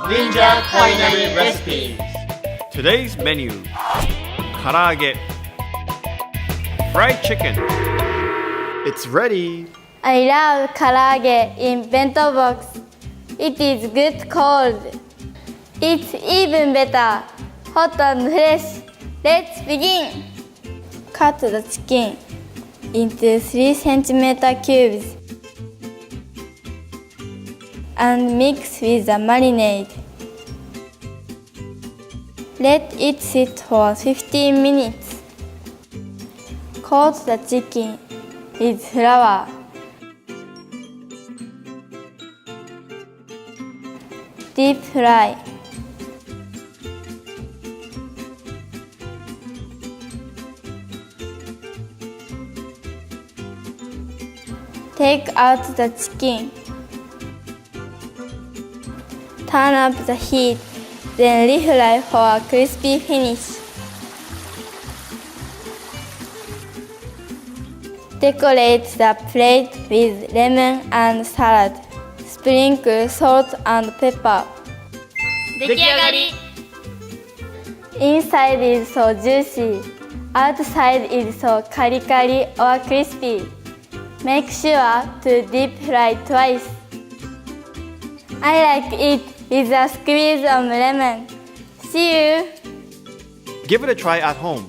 Ninja Culinary Recipes. Today's menu: Karaage, fried chicken. It's ready. I love karaage in bento box. It is good cold. It's even better hot and fresh. Let's begin. Cut the chicken into 3 cm cubes and mix with the marinade. Let it sit for 15 minutes. Coat the chicken with flour. Deep fry. Take out the chicken. Turn up the heat, then refry for a crispy finish. Decorate the plate with lemon and salad. Sprinkle salt and pepper. 出来上がり Inside is so juicy. Outside is so kari-kari or crispy. Make sure to deep fry twice. I like it with a squeeze of lemon. See you! Give it a try at home.